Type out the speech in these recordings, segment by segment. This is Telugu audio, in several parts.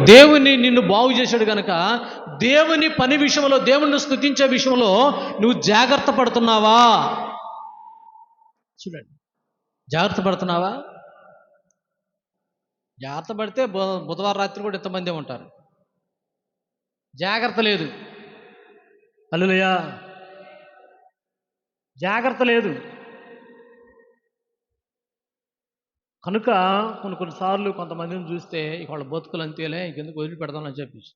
దేవుని నిన్ను బాగు చేశాడు కనుక దేవుని పని విషయంలో, దేవుణ్ణి స్తుతించే విషయంలో నువ్వు జాగ్రత్త పడుతున్నావా? చూడండి, జాగ్రత్త పడుతున్నావా? జాగ్రత్త పడితే బుధవారం రాత్రి కూడా ఇంతమంది ఉంటారు. జాగ్రత్త లేదు. హల్లెలూయా. జాగ్రత్త లేదు కనుక కొన్నిసార్లు కొంతమందిని చూస్తే ఇక వాళ్ళ బతుకులు అంతేలే, ఇంకెందుకు వదిలిపెడదామని చెప్పేసి.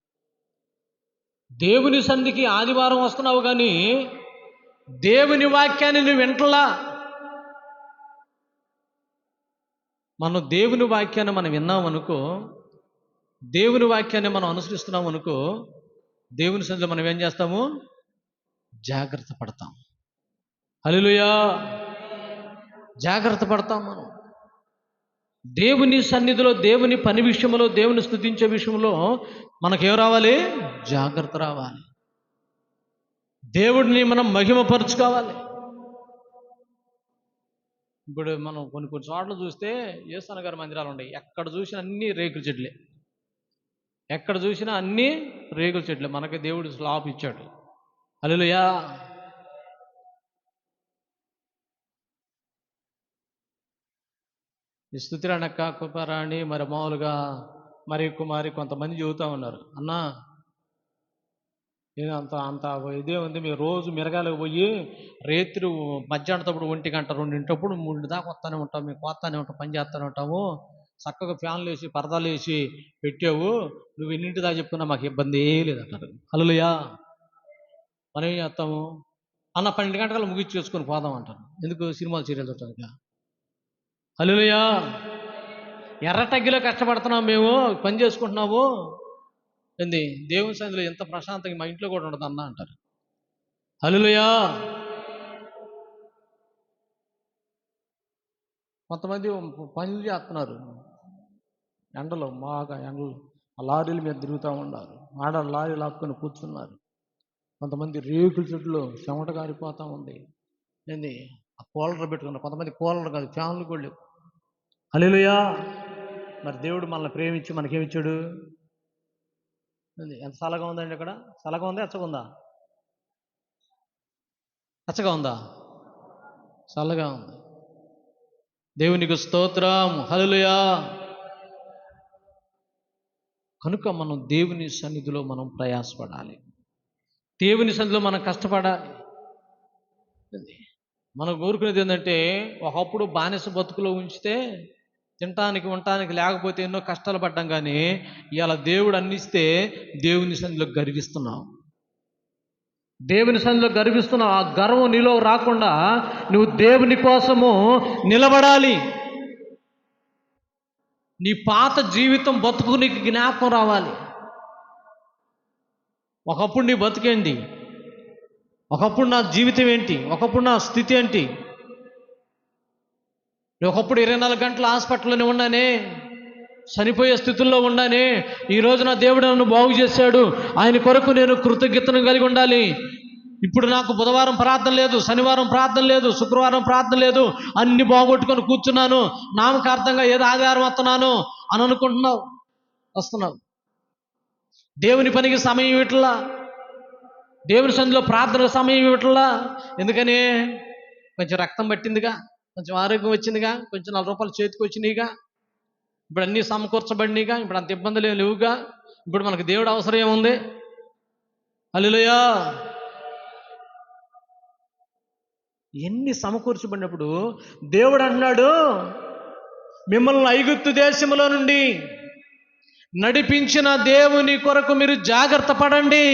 దేవుని సంధికి ఆదివారం వస్తున్నావు కానీ దేవుని వాక్యాన్ని నువ్వు వింటలా. మనం దేవుని వాక్యాన్ని మనం విన్నామనుకో, దేవుని వాక్యాన్ని మనం అనుసరిస్తున్నాం అనుకో, దేవుని సన్నిధిలో మనం ఏం చేస్తాము? జాగ్రత్త పడతాం. హల్లెలూయా. జాగ్రత్త పడతాం మనం. దేవుని సన్నిధిలో, దేవుని పని విషయంలో, దేవుని స్తుతించే విషయంలో మనకేం రావాలి? జాగ్రత్త రావాలి. దేవుడిని మనం మహిమపరుచుకోవాలి. ఇప్పుడు మనం కొన్ని చోట్ల చూస్తే యేసన్న గారి మందిరాలు ఉన్నాయి. ఎక్కడ చూసినా అన్ని రేకుల చెట్లే, ఎక్కడ చూసినా అన్ని రేకుల చెట్లే. మనకి దేవుడు స్లాప్ ఇచ్చాడు. హల్లెలూయా. ఈ స్తుతిరాణక్క, కృపారాణి, మరి మామూలుగా మరి కుమారి కొంతమంది చెబుతూ ఉన్నారు, అన్నా అంత అంత ఇదే ఉంది, మేము రోజు మిరగాలకు పోయి రేత్రి మధ్యాహ్నప్పుడు 1 గంట 2 3 దాకా వస్తూనే ఉంటాం, మేము పోతానే ఉంటాం, పని చేస్తూనే ఉంటాము. చక్కగా ఫ్యాన్లు వేసి పరదాలు వేసి పెట్టావు, నువ్వు ఎన్నింటి దాకా చెప్పుకున్నా మాకు ఇబ్బంది ఏ లేదంటారు. హల్లెలూయా. మనం ఏం చేస్తాము? అన్న 12 గంటల ముగించేసుకొని పోదాం అంటారు. ఎందుకు? సినిమాలు సీరియల్ చూడటానికి. హల్లెలూయా. ఎర్రటగ్గిలో కష్టపడుతున్నాం, మేము పని చేసుకుంటున్నాము, ఏంది దేవుని సన్నిధిలో ఎంత ప్రశాంతంగా మా ఇంట్లో కూడా ఉండదు అన్న అంటారు. హల్లెలూయా. కొంతమంది పనులు చేస్తున్నారు ఎండలో, బాగా ఎండలు, లారీల మీద తిరుగుతూ ఉన్నారు, ఆడ లారీ లాక్కొని కూర్చున్నారు. కొంతమంది రేకుల చెట్లు చెమట కారిపోతూ ఉంది, ఏంది ఆ కూలర్ పెట్టుకున్నారు. కొంతమంది కూలర్ కాదు, ఫ్యాన్లు కూడా లేవు. హల్లెలూయా. మరి దేవుడు మనల్ని ప్రేమించి మనకేమిచ్చాడు? ఎంత చల్లగా ఉందండి ఇక్కడ. చల్లగా ఉందా, ఎచ్చగా ఉందా? ఎచ్చగా ఉందా? చల్లగా ఉంది. దేవునికి స్తోత్రం. హల్లెలూయా. కనుక మనం దేవుని సన్నిధిలో మనం ప్రయాసపడాలి, దేవుని సన్నిధిలో మనం కష్టపడాలి. మనం కోరుకునేది ఏంటంటే, ఒకప్పుడు బానిస బతుకులో ఉంచితే తినటానికి ఉండటానికి లేకపోతే ఎన్నో కష్టాలు పడ్డాం, కానీ ఇవాళ దేవుడు అన్నిస్తే దేవుని సన్నిధిలో గర్విస్తున్నావు. దేవుని సన్నిధిలో గర్విస్తున్నావు. ఆ గర్వం నీలో రాకుండా నువ్వు దేవుని కోసము నిలబడాలి. నీ పాత జీవితం బతుకు నీకు జ్ఞాపకం రావాలి. ఒకప్పుడు నీ బతుకేంటి, ఒకప్పుడు నా జీవితం ఏంటి, ఒకప్పుడు నా స్థితి ఏంటి. ఒకప్పుడు 24 గంటల హాస్పిటల్లోనే ఉన్నానే, చనిపోయే స్థితుల్లో ఉన్నానే. ఈరోజు నా దేవుడు నన్ను బాగు చేశాడు, ఆయన కొరకు నేను కృతజ్ఞతను కలిగి ఉండాలి. ఇప్పుడు నాకు బుధవారం ప్రార్థన లేదు, శనివారం ప్రార్థన లేదు, శుక్రవారం ప్రార్థన లేదు, అన్ని బాగొట్టుకొని కూర్చున్నాను, నామకార్థంగా ఏదో ఆదివారం వస్తున్నాను అని అనుకుంటున్నావు. వస్తున్నావు, దేవుని పనికి సమయం ఇవ్వట్లా, దేవుని సన్నిధిలో ప్రార్థనకు సమయం ఇవ్వట్లా. ఎందుకని? కొంచెం రక్తం పట్టిందిగా, కొంచెం ఆరోగ్యం వచ్చిందిగా, కొంచెం 4 రూపాయలు చేతికి వచ్చినాయిగా, ఇప్పుడు అన్నీ సమకూర్చబడినాయిగా, ఇప్పుడు అంత ఇబ్బందులు లేవుగా, ఇప్పుడు మనకు దేవుడు అవసరం ఏముంది? హల్లెలూయా. ఎన్ని సమకూర్చబడినప్పుడు దేవుడు అంటున్నాడు, మిమ్మల్ని ఐగుప్తు దేశంలో నుండి నడిపించిన దేవుని కొరకు మీరు జాగ్రత్త పడండి.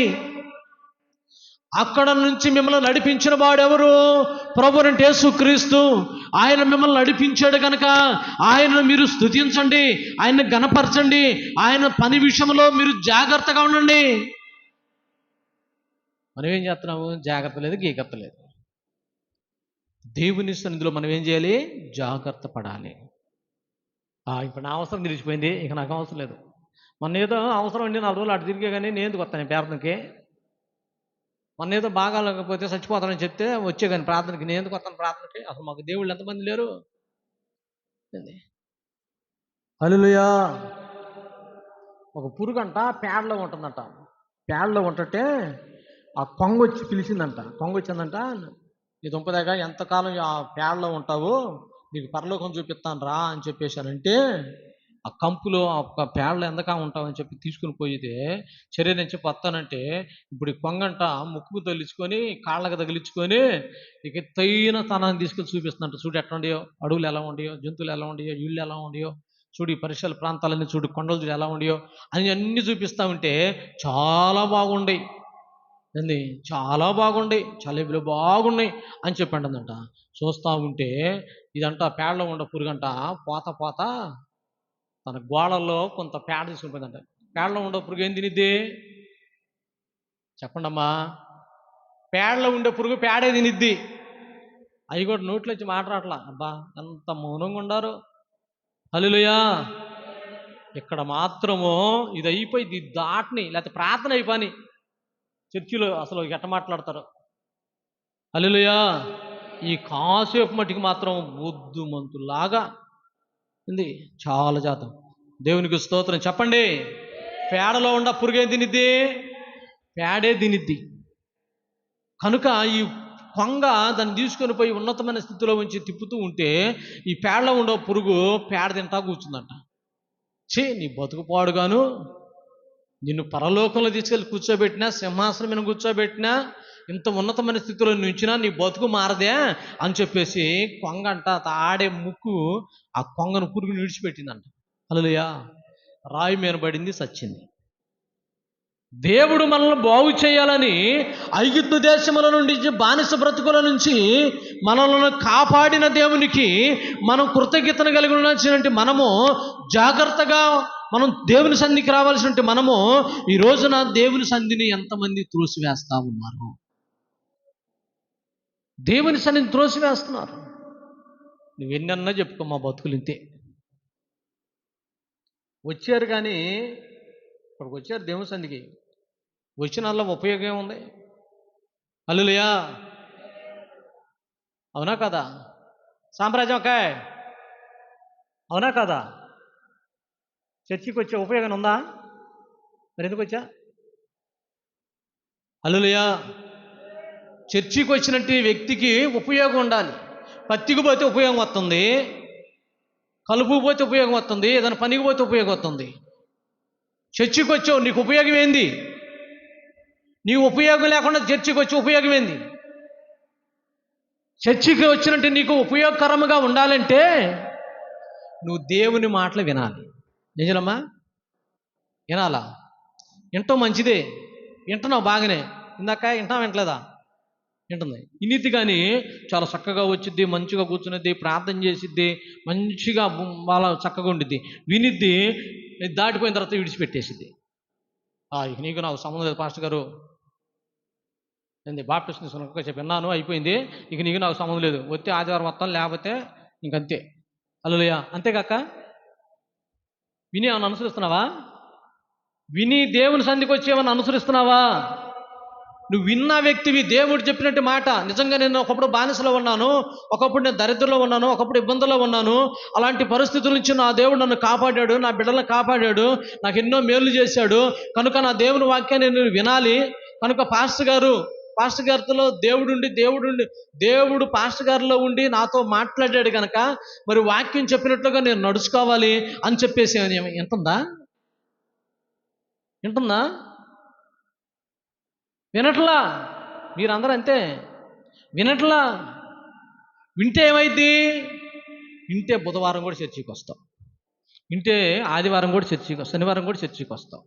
అక్కడ నుంచి మిమ్మల్ని నడిపించిన వాడెవరు? ప్రభువైన యేసుక్రీస్తు. ఆయన మిమ్మల్ని నడిపించాడు కనుక ఆయనను మీరు స్తుతించండి, ఆయన్ని ఘనపరచండి, ఆయన పని విషయంలో మీరు జాగ్రత్తగా ఉండండి. మనం ఏం చేస్తున్నాము? జాగ్రత్త లేదు, గీకత్త లేదు. దేవుని సన్నిధిలో మనం ఏం చేయాలి? జాగ్రత్త పడాలి. ఇప్పుడు నా అవసరం నిలిచిపోయింది, ఇక నాకు అవసరం లేదు. మొన్న ఏదో అవసరం అండి 4 రోజులు అటు తిరిగే, కానీ నేను ఎందుకు వస్తాను ప్రార్థనకి? మొన్న ఏదో బాగా లేకపోతే చచ్చిపోతానని చెప్తే వచ్చే, కానీ ప్రార్థనకి నేను ఎందుకు వస్తాను ప్రార్థనకి? అసలు మాకు దేవుళ్ళు ఎంతమంది లేరు. హల్లెలూయా. ఒక పురుగంట పేడలో ఉంటుందంట. పేడలో ఉంటుంటే ఆ కొంగ వచ్చి పిలిచిందంట. కొంగ వచ్చిందంట, నీ దుంపదాగా ఎంతకాలం ఆ పేడలో ఉంటావు, నీకు పరలోకం చూపిస్తాను రా అని చెప్పేశానంటే, ఆ కంపులో ఆ పేడలో ఎంతకాలం ఉంటావు అని చెప్పి తీసుకుని పోయితే శరీరం నుంచి వస్తానంటే, ఇప్పుడు ఈ కొంగంట ముక్కుకు తగిలించుకొని కాళ్ళకు తగిలించుకొని ఇక ఎత్తైన స్థానాన్ని తీసుకొని చూపిస్తుందంట. చూడు ఎట్లా ఉండయో, అడవులు ఎలా ఉండయో, జంతువులు ఎలా ఉండయో, ఇళ్ళు ఎలా ఉండయో చూడు, ఈ పరిసర ప్రాంతాలన్నీ చూడు, కొండలు చూడు ఎలా ఉండయో అని అన్నీ చూపిస్తూ ఉంటే చాలా బాగుండే ఏంది, చాలా బాగుండే, చలిబిలు బాగున్నాయి అని చెప్పంటుందంట. చూస్తూ ఉంటే ఇదంట పేడలో ఉండ పురుగంట పోత పోత తన గోడల్లో కొంత పేడ తీసుకునిపోయిందంట. పేడలో ఉండే పురుగు ఏం తినిద్ది చెప్పండమ్మా? పేడలో ఉండే పురుగు పేడే తినిద్ది. అవి కూడా నోట్లో వచ్చి మాట్లాడలా. అబ్బా ఎంత మౌనంగా ఉండారు. హల్లెలూయా. ఇక్కడ మాత్రము ఇది అయిపోయింది, దాటిని లేకపోతే ప్రార్థన అయిపోయి చర్చిలో అసలు ఎట్ట మాట్లాడతారు. హల్లెలూయా. ఈ కాసేపు మట్టికి మాత్రం బుద్ధుమంతులాగా ఉంది చాలా జాతం. దేవునికి స్తోత్రం చెప్పండి. పేడలో ఉన్న పురుగేం తినిద్ది, పేడే తినిద్ది. కనుక ఈ కొంగ దాన్ని తీసుకొని పోయి ఉన్నతమైన స్థితిలో ఉంచి తిప్పుతూ ఉంటే ఈ పేడలో ఉండే పురుగు పేడ తింటా కూర్చుందంట. నీ బతుకు పాడుగాను, నిన్ను పరలోకంలో తీసుకెళ్ళి కూర్చోబెట్టినా, సింహాసనం మీద కూర్చోబెట్టినా, ఇంత ఉన్నతమైన స్థితిలో నుంచినా నీ బతుకు మారదే అని చెప్పేసి కొంగంట ఆడే ముక్కు ఆ కొంగను పురుగుని విడిచిపెట్టిందంట. హల్లెలూయా. రాయి మీద పడింది, సచ్చింది. దేవుడు మనల్ని బాగు చేయాలని ఐగుప్తు దేశముల నుండి, బానిస బ్రతుకుల నుంచి మనల్ని కాపాడిన దేవునికి మనం కృతజ్ఞతను కలిగి ఉండాల్సినటువంటి మనము, జాగ్రత్తగా మనం దేవుని సన్నిధికి రావాల్సినటువంటి మనము ఈ రోజున దేవుని సన్నిధిని ఎంతమంది త్రోసివేస్తా ఉన్నారు? దేవుని సన్నిధిని త్రోసివేస్తున్నారు. నువ్వెన్నన్నా చెప్పుకో, మా బతుకులు ఇంతే. వచ్చారు కానీ ఇక్కడికి వచ్చారు దేవుని సన్నిధికి, వచ్చిన వల్ల ఉపయోగం ఏముంది? హల్లెలూయా. అవునా కదా? సామ్రాజ్యం ఒక అవునా కదా? చర్చికి వచ్చే ఉపయోగం ఉందా? మరి ఎందుకు వచ్చా? హల్లెలూయా. చర్చికి వచ్చినట్టు వ్యక్తికి ఉపయోగం ఉండాలి. పత్తికి పోతే ఉపయోగం వస్తుంది, కలుపు పోతే ఉపయోగం వస్తుంది, ఏదైనా పనికి పోతే ఉపయోగం వస్తుంది. చర్చికి వచ్చావు, నీకు ఉపయోగం ఏంది? నీ ఉపయోగం లేకుండా చర్చికి వచ్చి ఉపయోగం ఏంది? చర్చికి వచ్చినట్టు నీకు ఉపయోగకరంగా ఉండాలంటే నువ్వు దేవుని మాటలు వినాలి. నిజమా? వినాలా? వింటాం మంచిదే, వింటున్నావు బాగానే. ఇందాక వింటలేదా? వింటుంది. ఇన్నిది కానీ చాలా చక్కగా వచ్చిద్ది, మంచిగా కూర్చునిద్ది, ప్రార్థన చేసిద్ది, మంచిగా వాళ్ళ చక్కగా ఉండిద్ది. వినిద్ది, దాటిపోయిన తర్వాత విడిచిపెట్టేసిద్ది. ఇక నీకు నాకు సంబంధం లేదు పాస్టర్ గారు, ఏంది బాప్టిస్ట్ చెప్పి విన్నాను, అయిపోయింది, ఇక నీకు నాకు సంబంధం లేదు, వచ్చే ఆదివారం మొత్తం, లేకపోతే ఇంకంతే. హల్లెలూయా. అంతేకాక విని ఏమన్నా అనుసరిస్తున్నావా? విని దేవుని సన్నిధికి వచ్చి ఏమన్నా అనుసరిస్తున్నావా? నువ్వు విన్న వ్యక్తివి, దేవుడు చెప్పినట్టు మాట. నిజంగా నేను ఒకప్పుడు బానిసలో ఉన్నాను, ఒకప్పుడు నేను దరిద్రంలో ఉన్నాను, ఒకప్పుడు ఇబ్బందుల్లో ఉన్నాను. అలాంటి పరిస్థితుల నుంచి నా దేవుడు నన్ను కాపాడాడు, నా బిడ్డలను కాపాడాడు, నాకు ఎన్నో మేలు చేశాడు. కనుక నా దేవుని వాక్యాన్ని నేను వినాలి. కనుక పాస్టర్ గారితో దేవుడు పాస్టర్ గారిలో ఉండి నాతో మాట్లాడాడు కనుక మరి వాక్యం చెప్పినట్లుగా నేను నడుచుకోవాలి అని చెప్పేసి వింటుందా? వినట్లా. మీరందరూ అంతే, వినట్లా. వింటే ఏమైంది? వింటే బుధవారం కూడా చర్చికి వస్తాం, వింటే ఆదివారం కూడా చర్చికి, శనివారం కూడా చర్చికి వస్తాం,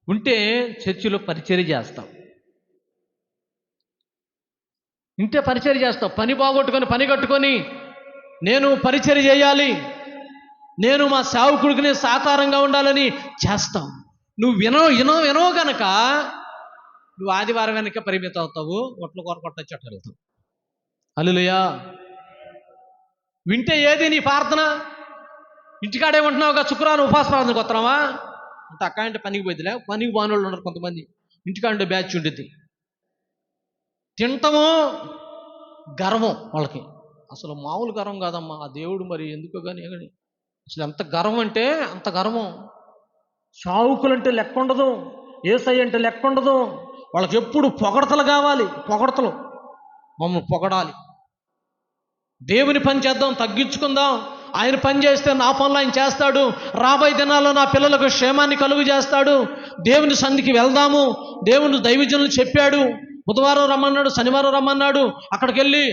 ఉంటే చర్చిలో పరిచర్య చేస్తాం, ఇంటే పరిచర్య చేస్తాం. పని బాగొట్టుకొని పని కట్టుకొని నేను పరిచర్య చేయాలి, నేను మా సేవకుడికి నేను సాకారంగా ఉండాలని చేస్తాం. నువ్వు వినవు గనక నువ్వు ఆదివారం వెనక పరిమితం అవుతావు, ఒట్లు కొరకొట్టొచ్చేట వెళ్తావు. హల్లెలూయా. వింటే ఏది నీ ప్రార్థన? ఇంటికాడే ఉంటున్నావుగా, శుక్రవారం ఉపవాస ప్రార్థనకు వస్తున్నావా అంటే అక్కంటే పనికి పోయిద్దిలే, పనికి బానోళ్ళు ఉన్నారు కొంతమంది, ఇంటికాడే బ్యాచ్ ఉంటుంది. తింటము గర్వం వాళ్ళకి, అసలు మామూలు గర్వం కాదమ్మా. ఆ దేవుడు మరి ఎందుకో కానీ అసలు ఎంత గర్వం అంటే అంత గర్వం. సావుకులంటే లెక్క ఉండదు, యేసయ్య అంటే లెక్క ఉండదు. వాళ్ళకి ఎప్పుడు పొగడతలు కావాలి, పొగడతలు. మమ్మల్ని పొగడాలి. దేవుని పని చేద్దాం, తగ్గించుకుందాం. ఆయన పని చేస్తే నా పనులు ఆయన చేస్తాడు. రాబోయే దినాల్లో నా పిల్లలకు క్షేమాన్ని కలుగు చేస్తాడు. దేవుని సన్నిధికి వెళ్దాము. దేవుని దైవజనులు చెప్పాడు, బుధవారం రమ్మన్నాడు, శనివారం రమ్మన్నాడు. అక్కడికి వెళ్ళి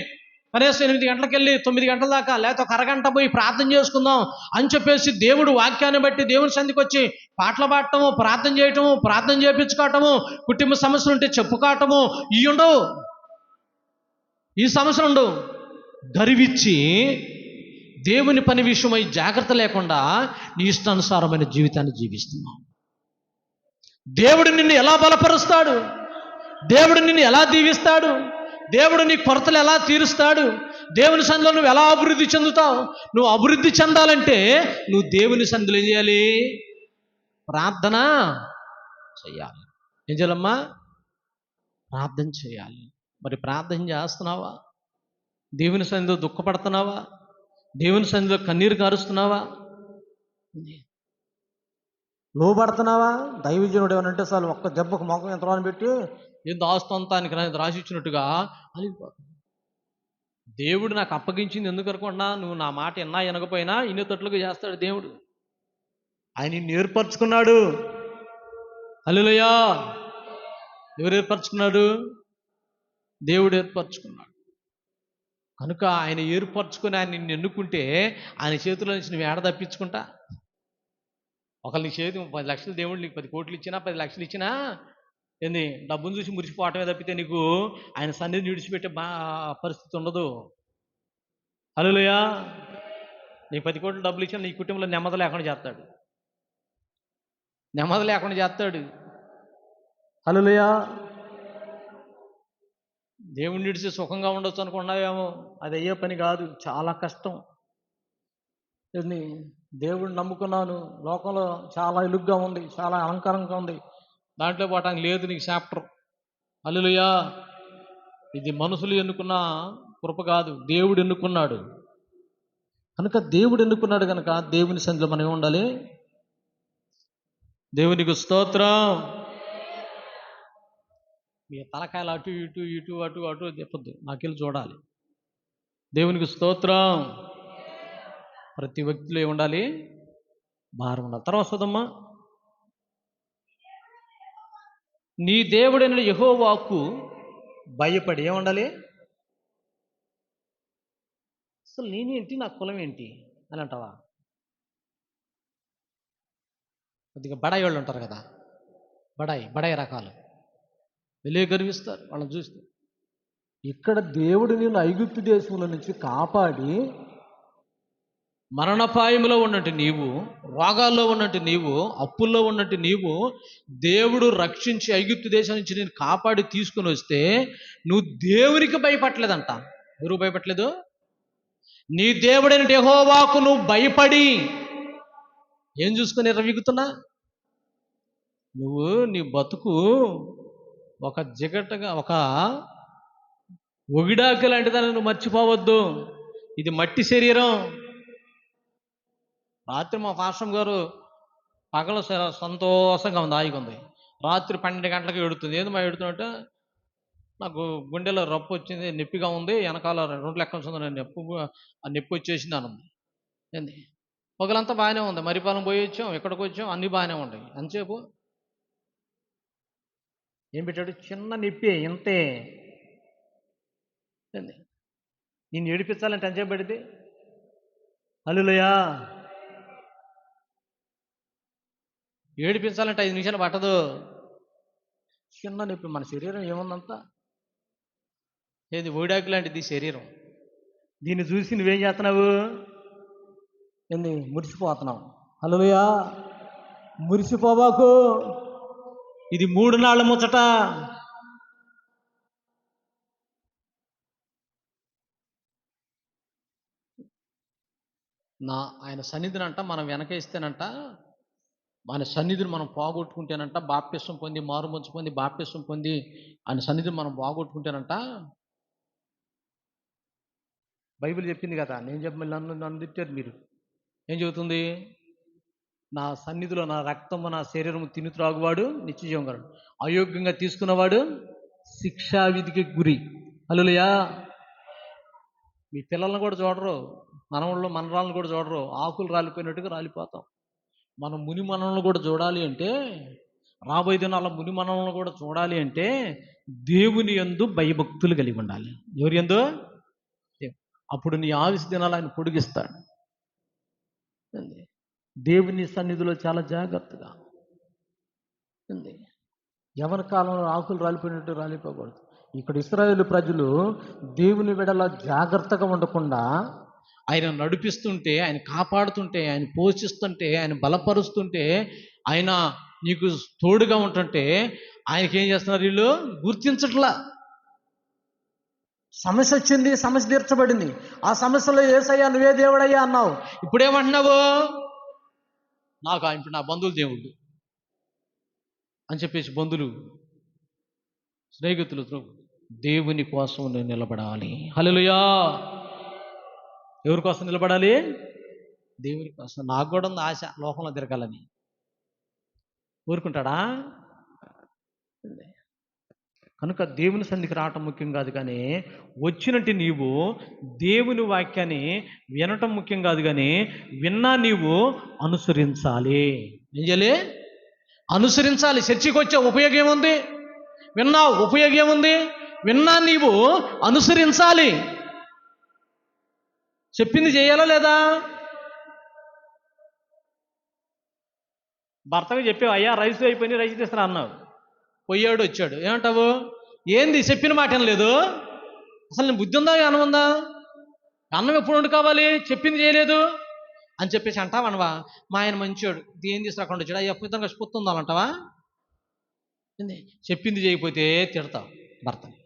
కనీసం 8 గంటలకు వెళ్ళి 9 గంటల దాకా, లేకపోతే ఒక అరగంట పోయి ప్రార్థన చేసుకుందాం అని చెప్పేసి దేవుడు వాక్యాన్ని బట్టి దేవుని సన్నిధికి వచ్చి పాటలు పాడటము, ప్రార్థన చేయటము, ప్రార్థన చేయించుకోవటము, కుటుంబ సమస్యలు ఉంటే చెప్పుకోవటము, ఇవి ఉండవు. ఈ సమస్యలు ఉండవు. గర్విచ్చి దేవుని పని విషయమై జాగ్రత్త లేకుండా నీ ఇష్టానుసారమైన జీవితాన్ని జీవిస్తున్నావు. దేవుడు నిన్ను ఎలా బలపరుస్తాడు? దేవుడు నిన్ను ఎలా దీవిస్తాడు? దేవుడు నీ కొరతలు ఎలా తీరుస్తాడు? దేవుని సన్నిధిలో నువ్వు ఎలా అభివృద్ధి చెందుతావు? నువ్వు అభివృద్ధి చెందాలంటే నువ్వు దేవుని సన్నిధిలో ఏం చేయాలి? ప్రార్థన చెయ్యాలి. ఏం చేయాలమ్మా? ప్రార్థన చేయాలి. మరి ప్రార్థన చేస్తున్నావా? దేవుని సన్నిధిలో దుఃఖపడుతున్నావా? దేవుని సన్నిధిలో కన్నీరు కారుస్తున్నావా? లోబడుతున్నావా? దైవజనుడు ఏమనంటే చాలు ఒక్క దెబ్బకు మొఖం యంత్రాన్ని పెట్టి ఏదో ఆస్తంతానికి రాసి ఇచ్చినట్టుగా అలిగిపోతుంది. దేవుడు నాకు అప్పగించింది ఎందుకు అనుకున్నా, నువ్వు నా మాట ఎన్నా వినకపోయినా ఇన్నేటట్లుగా చేస్తాడు దేవుడు. ఆయన నిన్ను ఏర్పరచుకున్నాడు. హల్లెలూయా. ఎవరు ఏర్పరచుకున్నాడు? దేవుడు ఏర్పరచుకున్నాడు. కనుక ఆయన ఏర్పరచుకుని ఆయన నిన్ను ఎన్నుకుంటే ఆయన చేతిలో నుంచి నువ్వు ఏడ తప్పించుకుంటా? ఒకళ్ళు నీ చేతి 10 లక్షలు దేవుడు నీకు 10 కోట్లు ఇచ్చినా 10 లక్షలు ఇచ్చినా ఏంది, డబ్బును చూసి మురిసిపోవటమే తప్పితే నీకు ఆయన సన్నిధిని విడిచిపెట్టే పరిస్థితి ఉండదు. హల్లెలూయా. నీ 10 కోట్లు డబ్బులు ఇచ్చినా నీ కుటుంబంలో నెమ్మది లేకుండా చేస్తాడు. నెమ్మది లేకుండా చేస్తాడు. హల్లెలూయా. దేవుణ్ణి విడిచి సుఖంగా ఉండొచ్చు అనుకున్నావేమో, అది అయ్యే పని కాదు, చాలా కష్టం. దేవుడిని నమ్ముకున్నాను, లోకంలో చాలా ఇలుగ్గా ఉంది, చాలా అలంకారంగా ఉంది, దాంట్లో పోవటానికి లేదు నీకు చాప్టర్. హల్లెలూయా. ఇది మనుషులు ఎన్నుకున్న కృప కాదు, దేవుడు ఎన్నుకున్నాడు. కనుక దేవుడు ఎన్నుకున్నాడు కనుక దేవుని సన్నిధిలో మనం ఏముండాలి? దేవునికి స్తోత్రం. మీ తలకాయలు అటు ఇటు ఇటు అటు అటు చెప్పొద్దు, నాకెళ్ళి చూడాలి. దేవునికి స్తోత్రం. ప్రతి వ్యక్తిలో ఏముండాలి? భారం ఉండాలి. తర్వాత చూద్దామా, నీ దేవుడైన యెహోవాకు భయపడి ఏముండాలి? అసలు నేనేంటి, నా కులం ఏంటి అని అంటావా? కొద్దిగా బడాయి వాళ్ళు ఉంటారు కదా, బడాయి రకాలు వెళ్ళే గర్విస్తారు వాళ్ళని చూస్తే. ఇక్కడ దేవుడు నిన్ను ఐగుప్తు దేశంలో నుంచి కాపాడి మరణపాయంలో ఉన్నట్టు నీవు, రోగాల్లో ఉన్నట్టు నీవు, అప్పుల్లో ఉన్నట్టు నీవు, దేవుడు రక్షించి ఐగుప్తు దేశం నుంచి నేను కాపాడి తీసుకుని వస్తే నువ్వు దేవునికి భయపడలేదంట. ఎవరు భయపడలేదు? నీ దేవుడైన యెహోవాకు నువ్వు భయపడి ఏం చూసుకొని రవిగుతున్నా? నువ్వు నీ బతుకు ఒక జిగటగా, ఒక ఒగిడాకి లాంటిదని నువ్వు మర్చిపోవద్దు. ఇది మట్టి శరీరం. రాత్రి మా పాస్టర్ గారు పగల సంతోషంగా ఉంది, హాయిగా ఉంది. రాత్రి 12 గంటలకు ఎడుతుంది. ఏది మా ఎడుతున్నట్టు, నాకు గుండెలో రప్పు వచ్చింది, నొప్పిగా ఉంది, వెనకాల 2 లెక్కలు ఉంది, నొప్పి వచ్చేసింది అన్నది. ఏంది, పగలంతా బాగానే ఉంది, మరిపాలెం పోయి వచ్చాం, ఎక్కడికి వచ్చాం, అన్నీ బాగానే ఉంటాయి. ఎంతసేపు ఏం పెట్టాడు? చిన్న నొప్పి ఇంతే. ఏంది, నిన్ను ఏడిపించాలంటే ఎంతసేపు పడింది? హల్లెలూయా. ఏడిపించాలంటే 5 నిమిషాలు పట్టదు. చిన్న నొప్పి. మన శరీరం ఏముందంతా ఏది ఓడాకు లాంటిది శరీరం. దీన్ని చూసి నువ్వేం చేస్తున్నావు? ఏంది, మురిసిపోతున్నావు. హల్లెలూయా. మురిసిపోబాకు. ఇది 3 నాళ్ళ ముచ్చట. ఆయన సన్నిధినంట మనం వెనకేస్తేనంట, మన సన్నిధిని మనం పోగొట్టుకుంటేనంట, బాప్తిసం పొంది, మారుమనసు పొంది, బాప్తిసం పొంది ఆయన సన్నిధిని మనం పోగొట్టుకుంటేనంట, బైబిల్ చెప్పింది కదా. నేను చెప్పి నన్ను తిట్టారు మీరు. ఏం చెబుతుంది? నా సన్నిధిలో నా రక్తము నా శరీరము తిని త్రాగువాడు నిత్యజీవం గలడు, అయోగ్యంగా తీసుకున్నవాడు శిక్షావిధికి గురి. హల్లెలూయా. మీ పిల్లల్ని కూడా చూడరు, మనవాళ్ళు మనరాలను కూడా చూడరు, ఆకులు రాలిపోయినట్టుగా రాలిపోతాం. మనం ముని మనల్ని కూడా చూడాలి అంటే, రాబోయే దినాల ముని మనల్ని కూడా చూడాలి అంటే దేవుని యందు భయభక్తులు కలిగి ఉండాలి. ఎవరి యందు? అప్పుడు నీ ఆయుష్ దినాలు ఆయన పొడిగిస్తాడు. దేవుని సన్నిధిలో చాలా జాగ్రత్తగా ఉంది. ఎవరి కాలంలో ఆకులు రాలిపోయినట్టు రాలిపోకూడదు. ఇక్కడ ఇశ్రాయేలు ప్రజలు దేవుని వెడల జాగ్రత్తగా ఉండకుండా ఆయన నడిపిస్తుంటే, ఆయన కాపాడుతుంటే, ఆయన పోషిస్తుంటే, ఆయన బలపరుస్తుంటే, ఆయన నీకు తోడుగా ఉంటుంటే ఆయనకి ఏం చేస్తున్నారు వీళ్ళు గుర్తించట్లా. సమస్య వచ్చింది, సమస్య తీర్చబడింది. ఆ సమస్యలో యేసయ్యా నువ్వే దేవుడయ్యా అన్నావు. ఇప్పుడేమంటున్నావు? నాకు ఇప్పుడు నా బంధువులు దేవుడు అని చెప్పేసి బంధువులు స్నేహితులు దేవుని కోసం నేను నిలబడాలి. హల్లెలూయా. ఎవరి కోసం నిలబడాలి? దేవుని కోసం. నాకు కూడా ఉంది ఆశ లోకంలో తిరగాలని. ఊరుకుంటాడా? కనుక దేవుని సన్నిధికి రావటం ముఖ్యం కాదు, కానీ వచ్చినట్టు నీవు దేవుని వాక్యాన్ని వినటం ముఖ్యం కాదు, కానీ విన్నా నీవు అనుసరించాలి. ఏం చేయాలి? అనుసరించాలి. చర్చికి వచ్చే ఉపయోగం ఏముంది? విన్నావు, ఉపయోగం ఏముంది? విన్నా నీవు అనుసరించాలి. చెప్పింది చేయాలా లేదా? భర్తగా చెప్పావు, అయ్యా రైస్ అయిపోయి రైస్ తీస్తున్నా అన్నావు, పోయాడు వచ్చాడు, ఏమంటావు? ఏంది చెప్పిన మాట ఏం లేదు? అసలు నేను బుద్ధి ఉందా, అన్నం ఉందా? అన్నం ఎప్పుడు వండు కావాలి, చెప్పింది చేయలేదు అని చెప్పేసి అంటావా? అనవా? మా ఆయన మంచోడు, ఏం తీసుకురాకుండా వచ్చాడు, అయ్యా పుత్తం కసిపోతుందా అంటావా? చెప్పింది చేయకపోతే తిడతావు భర్తని.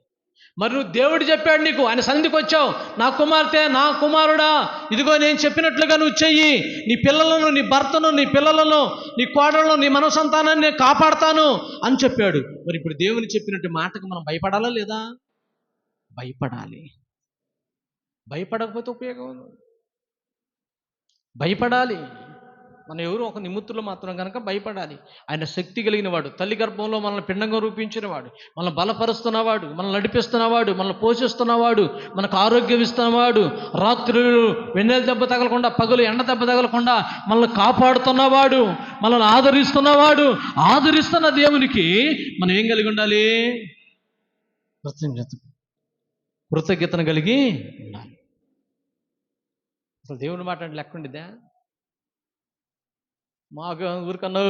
మరి నువ్వు దేవుడు చెప్పాడు నీకు, ఆయన సన్నిధికి వచ్చావు, నా కుమార్తె నా కుమారుడా ఇదిగో నేను చెప్పినట్లుగా నువ్వు చెయ్యి, నీ పిల్లలను నీ భర్తను నీ పిల్లలను నీ కోడలను నీ మనోసంతానాన్ని నేను కాపాడుతాను అని చెప్పాడు. మరి ఇప్పుడు దేవుని చెప్పినట్టు మాటకు మనం భయపడాలా లేదా? భయపడాలి. భయపడకపోతే ఉపయోగం, భయపడాలి. మనం ఎవరు ఒక నిమిత్తులు మాత్రం కనుక భయపడాలి. ఆయన శక్తి కలిగిన వాడు, తల్లి గర్భంలో మనల్ని పిండంగా రూపించిన వాడు, మనల్ని బలపరుస్తున్నవాడు, మనల్ని నడిపిస్తున్నవాడు, మనల్ని పోషిస్తున్నవాడు, మనకు ఆరోగ్యం ఇస్తున్నవాడు, రాత్రులు వెన్నెల దెబ్బ తగలకుండా పగలు ఎండ దెబ్బ తగలకుండా మనల్ని కాపాడుతున్నవాడు, మనల్ని ఆదరిస్తున్నవాడు. ఆదరిస్తున్న దేవునికి మనం ఏం కలిగి ఉండాలి? కృతజ్ఞతను కలిగి ఉండాలి. అసలు దేవుని మాట అంటే లెక్క ఉండిద్దా? మాకు ఊరికన్నా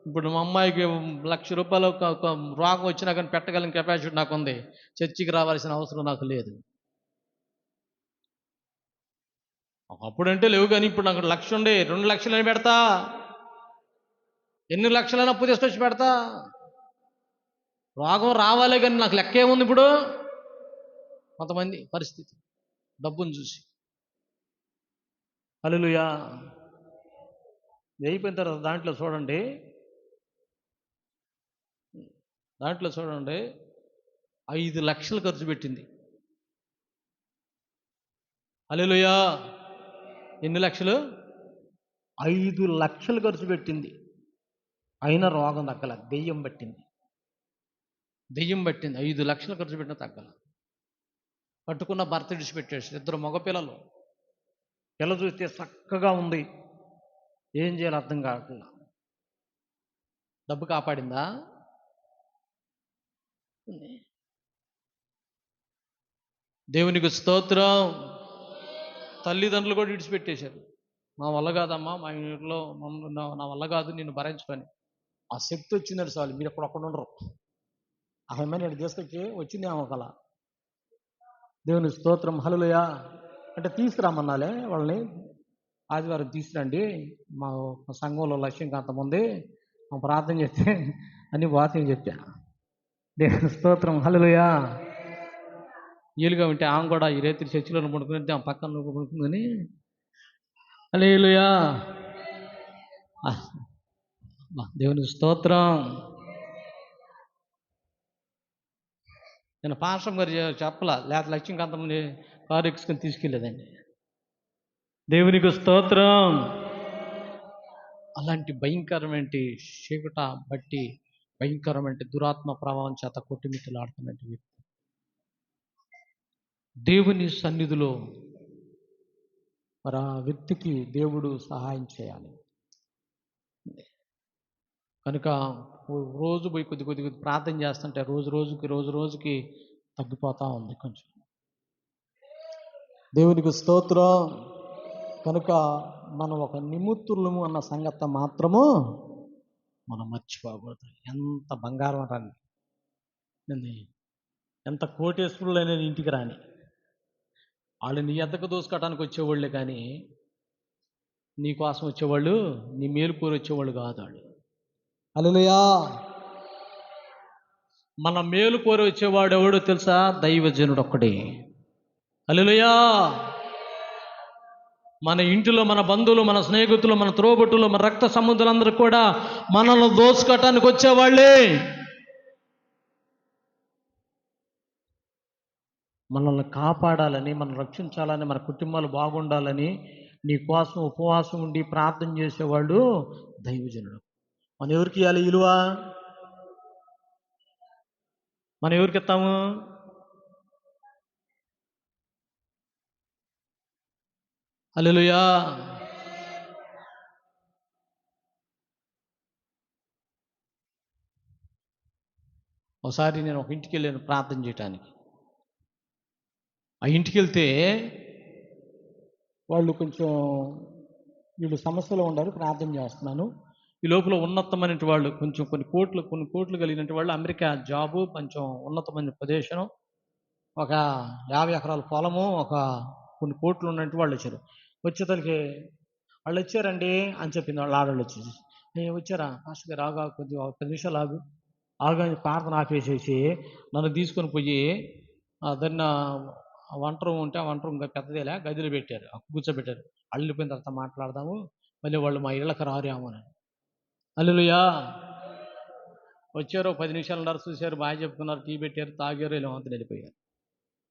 ఇప్పుడు మా అమ్మాయికి ₹1,00,000 రోగం వచ్చినా కానీ పెట్టగలిగిన కెపాసిటీ నాకు ఉంది, చర్చికి రావాల్సిన అవసరం నాకు లేదు. అప్పుడంటే లేవు, కానీ ఇప్పుడు నాకు 1,00,000 ఉండే 2,00,000 పెడతా, ఎన్ని లక్షలైనా అప్పు తీసుకొచ్చి పెడతా. రోగం రావాలే కానీ నాకు లెక్క ఏముంది? ఇప్పుడు కొంతమంది పరిస్థితి డబ్బును చూసి. హల్లెలూయా. అయిపోయిన తర్వాత దాంట్లో చూడండి 5 లక్షలు ఖర్చు పెట్టింది. హల్లెలూయా. ఎన్ని లక్షలు? 5 లక్షలు ఖర్చు పెట్టింది. అయినా రోగం తగ్గల, దెయ్యం పట్టింది. 5 లక్షలు ఖర్చు పెట్టినా తగ్గల. పట్టుకున్న భర్త విడిచిపెట్టేసి 2 మగపిల్లలు. పిల్ల చూస్తే చక్కగా ఉంది, ఏం చేయాలో అర్థం కావట్లా. డబ్బు కాపాడిందా? దేవునికి స్తోత్రం. తల్లిదండ్రులు కూడా విడిచిపెట్టేశారు. మా వల్ల కాదమ్మా, మా ఇంట్లో నా వల్ల కాదు నిన్ను భరించని. ఆ శక్తి వచ్చిందని చాలు, మీరు ఒక్కడ ఉండరు. ఆ అమ్మాయి నేను తీసుకొచ్చి వచ్చింది ఏమో కల. దేవుని స్తోత్రం. హల్లెలూయా. అంటే తీసుకురామన్నాలే వాళ్ళని, ఆదివారం తీసుకురండి, మా సంఘంలో లక్ష్యంకాంతం ఉంది, మా ప్రార్థన చేస్తే అని వాక్యం చెప్పా. దేవుని స్తోత్రం. హల్లెలూయా. వీలుగా ఉంటే ఆమె కూడా ఈ రైతు చర్చిలో పడుకుని ఆమె పక్కన పడుకుందని. హల్లెలూయా. దేవునికి స్తోత్రం. నేను పాస్టర్ గారు చెప్పలా, లేకపోతే లక్ష్యంకాంతం కారు ఎక్కించుకొని తీసుకెళ్ళేదండి. దేవునికి స్తోత్రం. అలాంటి భయంకరమైన చీకట బట్టి భయంకరమైన దురాత్మ ప్రభావం చేత కొట్టుమిట్టలాడుతున్నట్టు వ్యక్తి దేవుని సన్నిధిలో మరి ఆ వ్యక్తికి దేవుడు సహాయం చేయాలి. కనుక రోజు పోయి కొద్ది కొద్ది ప్రార్థన చేస్తుంటే రోజు రోజుకి తగ్గిపోతూ ఉంది కొంచెం. దేవునికి స్తోత్రం. కనుక మనం ఒక నిమిత్తులము అన్న సంగతి మాత్రము మనం మర్చిపోకూడదు. ఎంత బంగారం రాని, ఎంత కోటేశ్వరులైన ఇంటికి రాని, వాళ్ళు నీ ఎద్దకు దోసుకోవడానికి వచ్చేవాళ్ళే కానీ నీ కోసం వచ్చేవాళ్ళు, నీ మేలు కోరి వచ్చేవాళ్ళు కాదు వాళ్ళు. హల్లెలూయా. మన మేలు కోరి వచ్చేవాడు ఎవడో తెలుసా? దైవజనుడు ఒక్కడే. హల్లెలూయా. మన ఇంటిలో మన బంధువులు, మన స్నేహితులు, మన త్రోబట్టులు, మన రక్త సంబంధులందరూ కూడా మనల్ని దోచుకోవటానికి వచ్చేవాళ్ళే. మనల్ని కాపాడాలని, మనం రక్షించాలని, మన కుటుంబాలు బాగుండాలని నీ కోసం ఉపవాసం ఉండి ప్రార్థన చేసేవాళ్ళు దైవజనుడు. మనం ఎవరికి ఇవ్వాలి విలువ? మనం ఎవరికి ఇస్తాము? హల్లెలూయా. ఒకసారి నేను ఒక ఇంటికి వెళ్ళాను ప్రార్థన చేయటానికి. ఆ ఇంటికి వెళ్తే వాళ్ళు కొంచెం వీళ్ళు సమస్యలో ఉండాలి, ప్రార్థన చేస్తున్నాను. ఈ లోపల ఉన్నతమైన వాళ్ళు కొంచెం కొన్ని కోట్లు కలిగినటువంటి వాళ్ళు, అమెరికా జాబు, కొంచెం ఉన్నతమైన ప్రదేశం, ఒక 50 ఎకరాల పొలము, ఒక కొన్ని కోట్లు ఉన్నట్టు వాళ్ళు వచ్చారు. వచ్చేతలకి వాళ్ళు వచ్చారండి అని చెప్పింది వాళ్ళు ఆడవాళ్ళు వచ్చేసి. వచ్చారా ఫాస్ట్ గారు, ఆగా కొద్దిగా 10 నిమిషాలు ఆగా ప్రార్థన ఆపేసేసి నన్ను తీసుకొని పోయి దాన్ని వంట రూమ్ ఉంటే ఆ వంట రూమ్ పెద్దదేలా గదిలో పెట్టారు, కూర్చోబెట్టారు. అల్లిపోయిన తర్వాత మాట్లాడదాము, మళ్ళీ వాళ్ళు మా ఇళ్ళకి రారేమోనని. హల్లెలూయా. వచ్చారు, 10 నిమిషాలు ఉన్నారు, చూశారు, బాగా చెప్పుకున్నారు, టీ పెట్టారు, తాగారు, ఇలా అంతా వెళ్ళిపోయారు.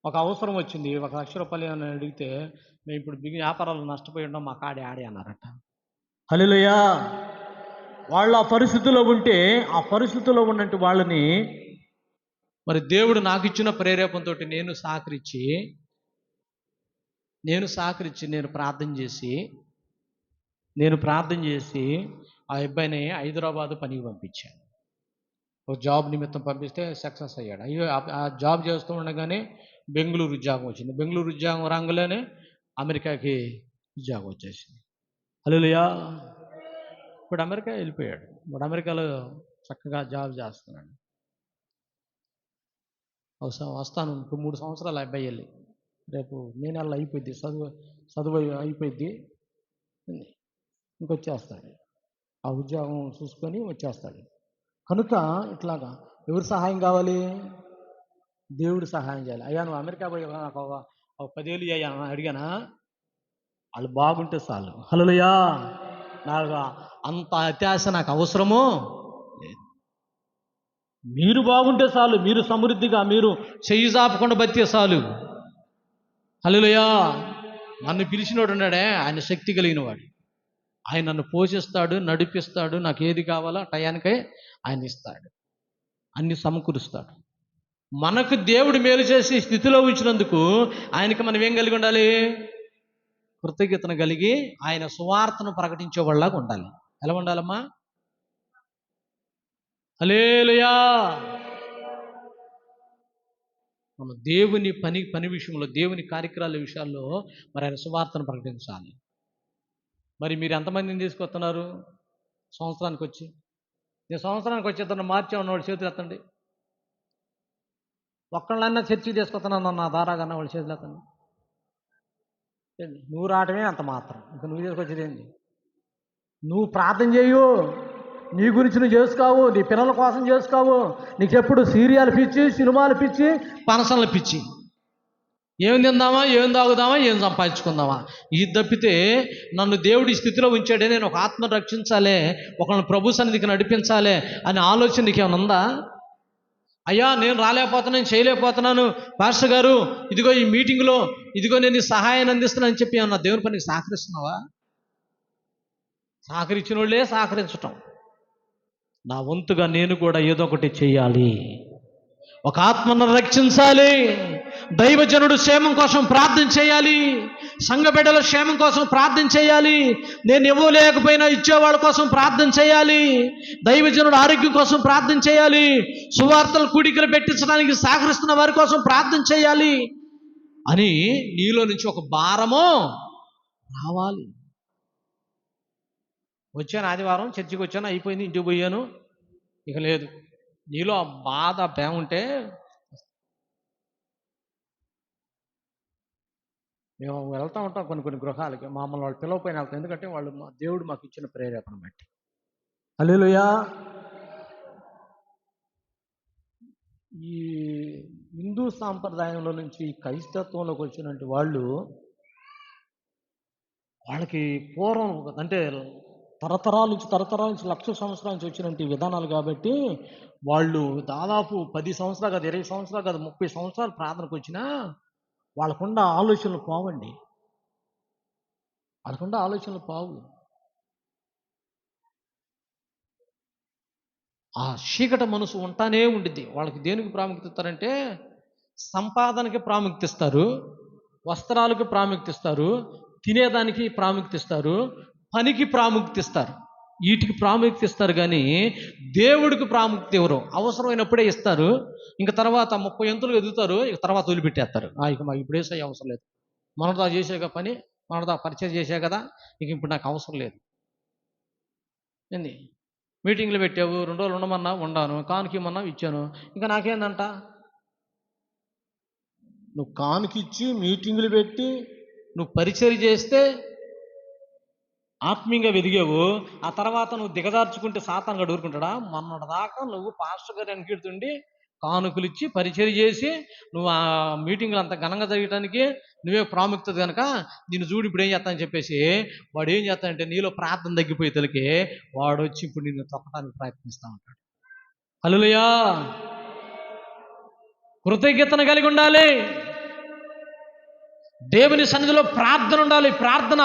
ఒక అవసరం వచ్చింది, 1 లక్ష రూపాయలు అని అడిగితే మేము ఇప్పుడు వ్యాపారాలు నష్టపోయి ఉన్నాం, మా కాడే ఆడే అన్నారట. హల్లెలూయా. వాళ్ళు ఆ పరిస్థితుల్లో ఉంటే, ఆ పరిస్థితుల్లో ఉన్నట్టు వాళ్ళని మరి దేవుడు నాకు ఇచ్చిన ప్రేరేపణతో నేను సహకరించి నేను ప్రార్థన చేసి ఆ అబ్బాయిని హైదరాబాదు పనికి పంపించాను. ఒక జాబ్ నిమిత్తం పంపిస్తే సక్సెస్ అయ్యాడు. అయ్యో, ఆ జాబ్ చేస్తూ ఉండగానే బెంగళూరు ఉద్యోగం వచ్చింది. బెంగళూరు ఉద్యోగం రాగానే అమెరికాకి ఉద్యోగం వచ్చేసింది. హల్లెలూయా. ఇప్పుడు అమెరికా వెళ్ళిపోయాడు. ఇప్పుడు అమెరికాలో చక్కగా జాబ్ చేస్తున్నాడు. వస్తాను, ఇప్పుడు 3 సంవత్సరాలు అబ్బాయి వెళ్ళి, రేపు మే నెలలో అయిపోయింది, చదువు అయిపోయింది, ఇంకొచ్చేస్తాడు. ఆ ఉద్యోగం చూసుకొని వచ్చేస్తాడు. కనుక ఇట్లాగా ఎవరు సహాయం కావాలి? దేవుడు సహాయం చేయాలి. అయ్యా నువ్వు అమెరికా పోయి నాకు ఒక 10 ఏళ్ళు అయ్యా అడిగానా? వాళ్ళు బాగుంటే చాలు. హల్లెలూయా. నాకు అంత అత్యాశ నాకు అవసరమో లేదు. మీరు బాగుంటే చాలు, మీరు సమృద్ధిగా, మీరు చెయ్యి చాపకుండా బతికే చాలు. హల్లెలూయా. నన్ను పిలిచినోడు ఉన్నాడే, ఆయన శక్తి కలిగిన వాడు. ఆయన నన్ను పోషిస్తాడు, నడిపిస్తాడు, నాకు ఏది కావాలో టయానికై ఆయన ఇస్తాడు, అన్ని సమకూరుస్తాడు. మనకు దేవుడు మేలు చేసి స్థితిలో ఉంచినందుకు ఆయనకి మనం ఏం కలిగి ఉండాలి? కృతజ్ఞతను కలిగి ఆయన సువార్తను ప్రకటించే వాళ్ళలాగా ఉండాలి. ఎలా ఉండాలమ్మా? హల్లెలూయా. మన దేవుని పని విషయంలో, దేవుని కార్యక్రమాల విషయాల్లో మరి ఆయన సువార్తను ప్రకటించాలి. మరి మీరు ఎంతమందిని తీసుకొస్తున్నారు సంవత్సరానికి వచ్చి? నేను సంవత్సరానికి వచ్చి ఇతను మార్చామన్న చేతులు ఎత్తండి. ఒక్కళ్ళన్నా చర్చికి తీసుకొస్తున్నాను నా దారాగా వాళ్ళు చేతులు ఎత్తండి. నువ్వు రావటమే అంత మాత్రం, ఇంకా నువ్వు తీసుకొచ్చేది ఏంటి? నువ్వు ప్రార్థన చేయు, నీ గురించి నువ్వు చేసుకోవు, నీ పిల్లల కోసం చేసుకోవు. నీకు ఎప్పుడు సీరియల్ పిచ్చి, సినిమాలు పిచ్చి, పనసల పిచ్చి. ఏం తిందామా, ఏం తాగుదామా, ఏం సంపాదించుకుందామా, ఇది తప్పితే నన్ను దేవుడి స్థితిలో ఉంచాడే, నేను ఒక ఆత్మను రక్షించాలి, ఒకళ్ళని ప్రభు సన్నిధికి నడిపించాలి అనే ఆలోచన నీకు ఏమైనా ఉందా? అయ్యా నేను రాలేకపోతున్నాను, చేయలేకపోతున్నాను పాస్టర్ గారు, ఇదిగో ఈ మీటింగ్లో ఇదిగో నేను ఈ సహాయాన్ని అందిస్తున్నాను అని చెప్పి ఏమన్నా దేవుని పనికి సహకరిస్తున్నావా? సహకరించిన వాళ్ళే సహకరించటం. నా వంతుగా నేను కూడా ఏదో ఒకటి చెయ్యాలి. ఒక ఆత్మను రక్షించాలి. దైవజనుడు క్షేమం కోసం ప్రార్థన చేయాలి. సంఘ బిడ్డల క్షేమం కోసం ప్రార్థన చేయాలి. నేను ఇవ్వలేకపోయినా ఇచ్చేవాళ్ళ కోసం ప్రార్థన చేయాలి. దైవజనుడు ఆరోగ్యం కోసం ప్రార్థన చేయాలి. సువార్తల కూడికలు పెట్టించడానికి సహకరిస్తున్న వారి కోసం ప్రార్థన చేయాలి అని నీలో నుంచి ఒక భారము రావాలి. వచ్చాను ఆదివారం చర్చికి వచ్చాను, అయిపోయింది, ఇంటికి పోయాను, ఇక లేదు. నీలో ఆ బాధ ప్రేమ ఉంటే, మేము వెళ్తూ ఉంటాం కొన్ని గృహాలకి, మమ్మల్ని వాళ్ళు పిలవపోయిన వెళ్తాం. ఎందుకంటే వాళ్ళు దేవుడు మాకు ఇచ్చిన ప్రేరేపణ బట్టి. హల్లెలూయా. ఈ హిందూ సాంప్రదాయంలో నుంచి క్రైస్తత్వంలోకి వచ్చినట్టు వాళ్ళకి పూర్వం అంటే తరతరాల నుంచి లక్షల సంవత్సరాల నుంచి వచ్చినట్టు విధానాలు కాబట్టి వాళ్ళు దాదాపు 10 సంవత్సరాలు కాదు, 20 సంవత్సరాలు కాదు, 30 సంవత్సరాలు ప్రార్థనకు వచ్చినా వాళ్ళకుండా ఆలోచనలు పోవండి. వాళ్ళకుండా ఆలోచనలు పోవు. ఆ చీకటి మనసు ఉంటానే ఉండిద్ది. వాళ్ళకి దేనికి ప్రాముఖ్యత ఇస్తారంటే సంపాదనకి ప్రాముఖ్యత ఇస్తారు, వస్త్రాలకు ప్రాముఖ్యత ఇస్తారు, తినేదానికి ప్రాముఖ్యత ఇస్తారు, పనికి ప్రాముఖ్యత ఇస్తారు. వీటికి ప్రాముఖ్యత ఇస్తారు కానీ దేవుడికి ప్రాముఖ్యత ఎవరు అవసరమైనప్పుడే ఇస్తారు. ఇంక తర్వాత 30 ఎంతులు ఎదుగుతారు, ఇక తర్వాత వదిలిపెట్టేస్తారు. ఇక మాకు ఇప్పుడు వేసే అవసరం లేదు, మనదా చేసాక పని, మనదా పరిచయం చేసా కదా, ఇక ఇప్పుడు నాకు అవసరం లేదు. ఏంది మీటింగ్లు పెట్టావు, 2 రోజులు ఉండమన్నా ఉండాను, కానుక ఇమ్మన్నా ఇచ్చాను, ఇంకా నాకేందంట? నువ్వు కానుక ఇచ్చి మీటింగులు పెట్టి నువ్వు పరిచయం చేస్తే ఆత్మీయంగా వెదిగావు. ఆ తర్వాత నువ్వు దిగదార్చుకుంటే సాతానుగా ఊరుకుంటాడా? మొన్నటిదాకా నువ్వు పాస్టర్ గారు వెనకెడుతుండి కానుకలు ఇచ్చి పరిచయం చేసి నువ్వు ఆ మీటింగ్లు అంత ఘనంగా జరగడానికి నువ్వే ప్రాముఖ్యత కనుక దీన్ని చూడు ఇప్పుడు ఏం చేస్తానని చెప్పేసి వాడు ఏం చేస్తానంటే నీలో ప్రార్థన తగ్గిపోయి తలకి వాడు వచ్చి ఇప్పుడు నిన్ను తొక్కడానికి ప్రయత్నిస్తూ ఉంటాడు. హల్లెలూయా. కృతజ్ఞతను కలిగి ఉండాలి. దేవుని సన్నిధిలో ప్రార్థన ఉండాలి. ప్రార్థన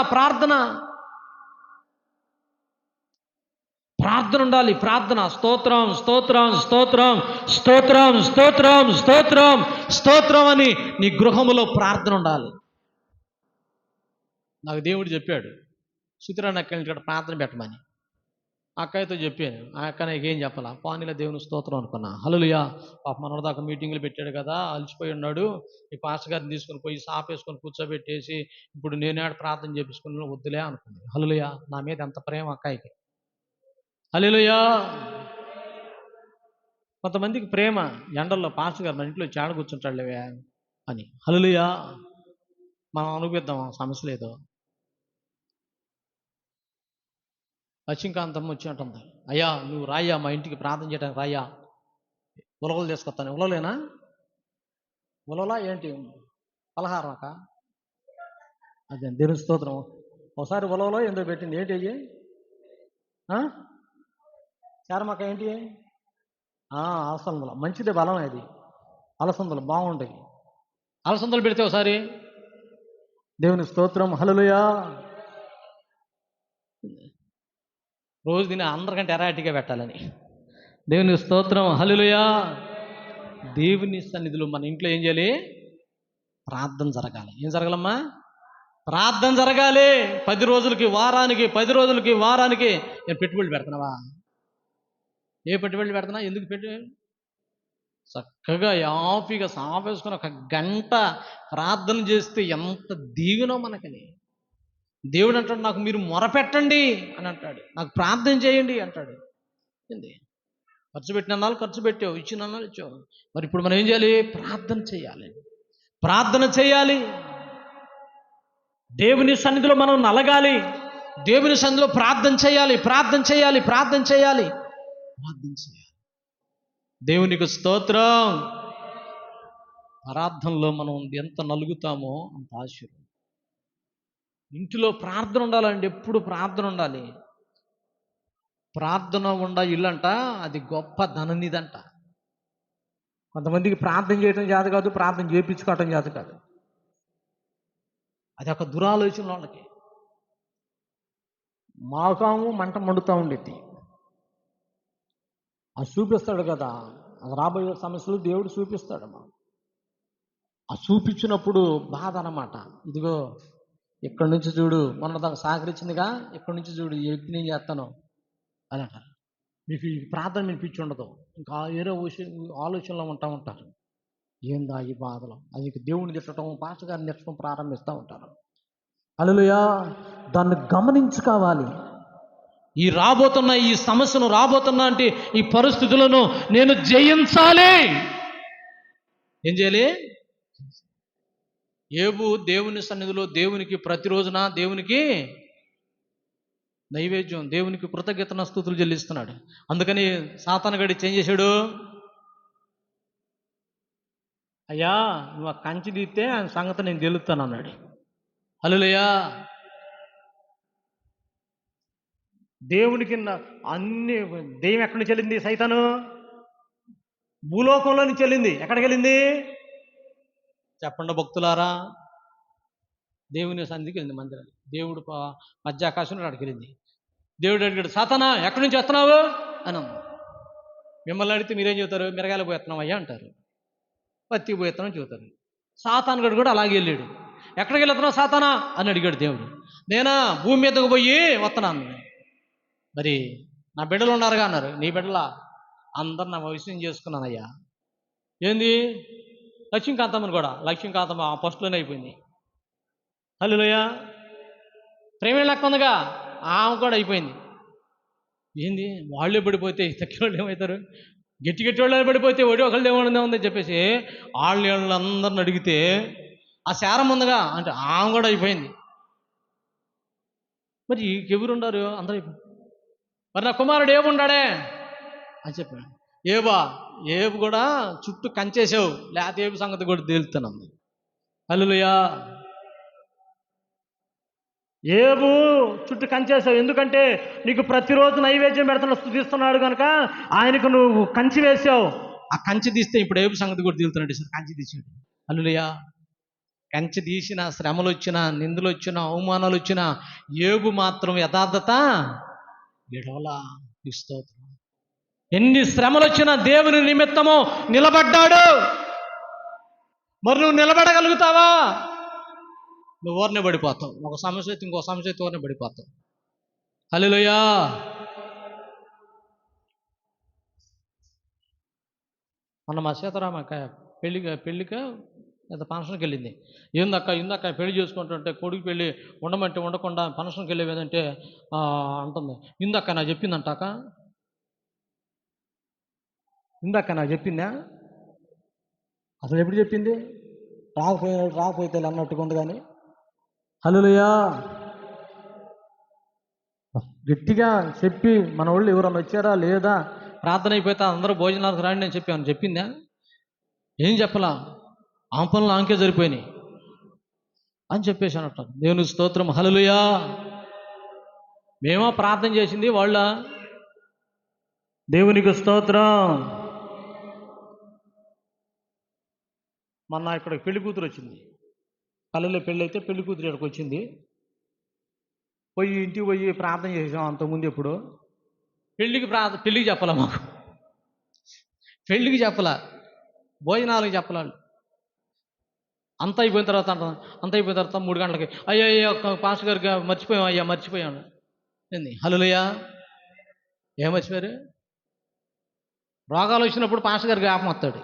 ఉండాలి. ప్రార్థన స్తోత్రం స్తోత్రం స్తోత్రం స్తోత్రం స్తోత్రం స్తోత్రం స్తోత్రం అని నీ గృహములో ప్రార్థన ఉండాలి. నాకు దేవుడు చెప్పాడు, సుతిరాన్న అక్కడి ఇక్కడ ప్రార్థన పెట్టమని. అక్కయ్యతో చెప్పాను. ఆ అక్క నాకు ఏం చెప్పాలా, పానీల దేవుని స్తోత్రం అనుకున్నా. హల్లెలూయా. పాప మనదాకా మీటింగ్లు పెట్టాడు కదా, అలసిపోయి ఉన్నాడు, ఈ పాస్టర్ గారిని తీసుకొని పోయి సాపేసుకొని కూర్చోబెట్టేసి ఇప్పుడు నేనే ప్రార్థన చేపించుకుని వద్దులే అనుకుంది. హల్లెలూయా. నా మీద ఎంత ప్రేమ అక్కయ్యకి. హల్లెలూయా. కొంతమందికి ప్రేమ ఎండల్లో పాస్టర్ గారు మన ఇంట్లో చాడ కూర్చుంటాడులేవే అని. హల్లెలూయా. మనం అనుభవిద్దాం, సమస్య లేదు. లక్ష్మీకాంతమ్మ వచ్చి అంటుంది, అయ్యా నువ్వు రాయ్యా మా ఇంటికి ప్రార్థన చేయడానికి రాయ్యా, ఉలవలు తీసుకొస్తాను. ఉలవలేనా? ఉలవలా ఏంటి పలహారమాక? అదే దేవుని స్తోత్రం. ఒకసారి ఉలవలో ఎందుకు పెట్టింది, ఏంటి అయ్యి? చారమాక ఏంటి? అలసందలు మంచిదే, బలం అది. అలసందలు బాగుంటాయి. అలసందలు పెడితే ఒకసారి దేవుని స్తోత్రం. హల్లెలూయా. రోజు దీన్ని అందరికంటే ఎరాటిగా పెట్టాలని. దేవుని స్తోత్రం. హల్లెలూయా. దేవుని సన్నిధిలో మన ఇంట్లో ఏం చేయాలి? ప్రార్థన జరగాలి. ఏం జరగాలమ్మా? ప్రార్థన జరగాలి. 10 రోజులకి వారానికి నేను పెట్టుబడులు పెడుతున్నావా? ఏ పెట్టుబడులు పెడుతున్నా? ఎందుకు చక్కగా యాపీగా సాపేసుకొని 1 గంట ప్రార్థన చేస్తే ఎంత దీవెనో మనకని. దేవుడు అంటాడు, నాకు మీరు మొరపెట్టండి అని అంటాడు, నాకు ప్రార్థన చేయండి అంటాడు. ఏంది ఖర్చు పెట్టినన్నాళ్ళు ఖర్చు పెట్టావు, ఇచ్చినన్నాళ్ళు ఇచ్చావు. మరి ఇప్పుడు మనం ఏం చేయాలి? ప్రార్థన చేయాలి. దేవుని సన్నిధిలో మనం నలగాలి. దేవుని సన్నిధిలో ప్రార్థన చేయాలి. దేవునికి స్తోత్రం. ప్రార్థనలో మనం ఎంత నలుగుతామో అంత ఆశీర్వాదం. ఇంటిలో ప్రార్థన ఉండాలండి, ఎప్పుడు ప్రార్థన ఉండాలి. ప్రార్థన ఇల్లు అంట, అది గొప్ప ధననిదంట. కొంతమందికి ప్రార్థన చేయడం చేత కాదు, ప్రార్థన చేయించుకోవటం చేత కాదు. అది ఒక దురాలోచన వాళ్ళకి. మాకాము మంట మండుతూ ఉండేది. అది చూపిస్తాడు కదా, అది రాబోయే సమస్యలు దేవుడు చూపిస్తాడమ్మా. ఆ చూపించినప్పుడు బాధ అన్నమాట. ఇదిగో ఇక్కడి నుంచి చూడు, మొన్న దాకా సహకరించిందిగా, ఇక్కడి నుంచి చూడు ఎప్పుడు నేను చేస్తాను అని అంటారు. మీకు ఈ ప్రార్థన వినిపించి ఉండదు, ఇంకా ఏదో ఆలోచనలో ఉంటారు. ఏందా ఈ బాధలు, అది దేవుడిని తిట్టడం, పాస్టర్ గారిని తిట్టడం ప్రారంభిస్తూ ఉంటారు. హల్లెలూయా. దాన్ని గమనించుకోవాలి. ఈ రాబోతున్న ఈ సమస్యను, రాబోతున్న అంటే ఈ పరిస్థితులను నేను జయించాలి. ఏం చేయాలి? యోబు దేవుని సన్నిధిలో దేవునికి ప్రతిరోజున దేవునికి నైవేద్యం, దేవునికి కృతజ్ఞతన స్తుతులు చెల్లిస్తున్నాడు. అందుకని సాతాను గడి ఏం చేశాడు? అయ్యా నువ్వు ఆ కంచి తీస్తే ఆయన సంగతి నేను తెలుస్తాను అన్నాడు. హల్లెలూయా. దేవునికి అన్ని దెయ్యం ఎక్కడి నుంచి వెళ్ళింది? సైతాను భూలోకంలో నుంచి వెళ్ళింది. ఎక్కడికి వెళ్ళింది చెప్పండి భక్తులారా? దేవుని సన్నిధికి వెళ్ళింది, మందిరానికి. దేవుడు మధ్య ఆకాశంలో అక్కడికి వెళ్ళింది. దేవుడు అడిగాడు, సాతానా ఎక్కడి నుంచి వస్తున్నావు అని. మిమ్మల్ని అడిగితే మీరేం చెబుతారు? మిరగాయలు పోతున్నాం అయ్యా అంటారు, పత్తి పోతున్నాం చెబుతారు. సాతాను గడు కూడా అలాగే వెళ్ళాడు. ఎక్కడికి వెళ్తున్నావు సాతానా అని అడిగాడు దేవుడు. నేనా భూమి మీదకు పోయి వస్తున్నాను. మరి నా బిడ్డలు ఉన్నారుగా అన్నారు. నీ బిడ్డలా? అందరు నా వయసుని చేసుకున్నానయ్యా. ఏంది? లక్ష్మీకాంతమ్మని కూడా. లక్ష్మీకాంతమ్మ ఆ ఫస్ట్లోనే అయిపోయింది. హల్లెలూయా. ప్రేమ లెక్క ఉందిగా, ఆమె కూడా అయిపోయింది. ఏంది? వాళ్ళే పడిపోతే తక్కి వాళ్ళు ఏమవుతారు? గట్టి వాళ్ళు పడిపోతే ఒకళ్ళు ఏమన్నా ఉందని చెప్పేసి వాళ్ళందరిని అడిగితే ఆ శారం ఉందిగా అంటే ఆమె కూడా అయిపోయింది. మరి ఎవరున్నారు? అందరూ అయిపోయింది. మరి నా కుమారుడు ఏముండాడే అని చెప్పాడు. ఏబు కూడా చుట్టూ కంచేసావు, లేకపోతే ఏబు సంగతి కూడా తేలుతానంది. హల్లెలూయా. ఏబు చుట్టూ కంచేసావు, ఎందుకంటే నీకు ప్రతిరోజు నైవేద్యం పెడుతున్న స్తుతిస్తున్నాడు కనుక ఆయనకు నువ్వు కంచి వేసావు. ఆ కంచి తీస్తే ఇప్పుడు ఏబు సంగతి కూడా తేలుతున్నాడు. కంచి తీసాడు. హల్లెలూయా. కంచి తీసిన శ్రమలు వచ్చినా, నిందలు వచ్చినా, అవమానాలు వచ్చినా ఏబు మాత్రం యథార్థత విడవలా. స్తోత్రం. ఎన్ని శ్రమలు వచ్చినా దేవుని నిమిత్తము నిలబడ్డాడు. మరి నువ్వు నిలబడగలుగుతావా? నువ్వు ఊరనే పడిపోతావు. ఒక సమస్య అయితే ఇంకో సమస్య అయితే ఊరనే పడిపోతావు. హల్లెలూయా. మొన్న మా సీతారామక్క పెళ్ళిక లేదా ఫంక్షన్కి వెళ్ళింది. ఏందక్క పెళ్లి చేసుకుంటుంటే కొడుకు పెళ్ళి ఉండమంటే ఉండకుండా ఫంక్షన్కి వెళ్ళేవేదంటే అంటుంది. ఇందక్క నాకు చెప్పిందంటాక, ఇందక్క నాకు చెప్పిందా? అసలు ఎప్పుడు చెప్పింది? రాకపోతే అన్నట్టుగా ఉంది కానీ. హల్లెలూయా. గట్టిగా చెప్పి మన వాళ్ళు ఎవరన్నా వచ్చారా లేదా, ప్రార్థన అయిపోతే అందరూ భోజనాలకు రాండి నేను చెప్పాను. చెప్పిందా? ఏం చెప్పలా. ఆ పనులు ఆంకే సరిపోయినాయి అని చెప్పేసి అన్నట్టు. దేవుని స్తోత్రం. హల్లెలూయా. మేమో ప్రార్థన చేసింది, వాళ్ళ దేవునికి స్తోత్రం. మొన్న ఇక్కడ పెళ్లి కూతురు వచ్చింది. పల్లెల్లో పెళ్ళి అయితే పెళ్లి కూతురు ఇక్కడికి వచ్చింది. ఇంటికి పోయి ప్రార్థన చేసాం. అంతకుముందు ఎప్పుడు పెళ్ళికి చెప్పాలా, మాకు పెళ్ళికి చెప్పలా, భోజనాలకు చెప్పలా. అంత అయిపోయిన తర్వాత 3 గంటలకి అయ్యో పాస్టర్ గారికి మర్చిపోయాను. ఏంది? హల్లెలూయా. ఏం మర్చిపోయారు? రోగాలు వచ్చినప్పుడు పాస్టర్ గారికి జ్ఞాపకం వస్తాడు,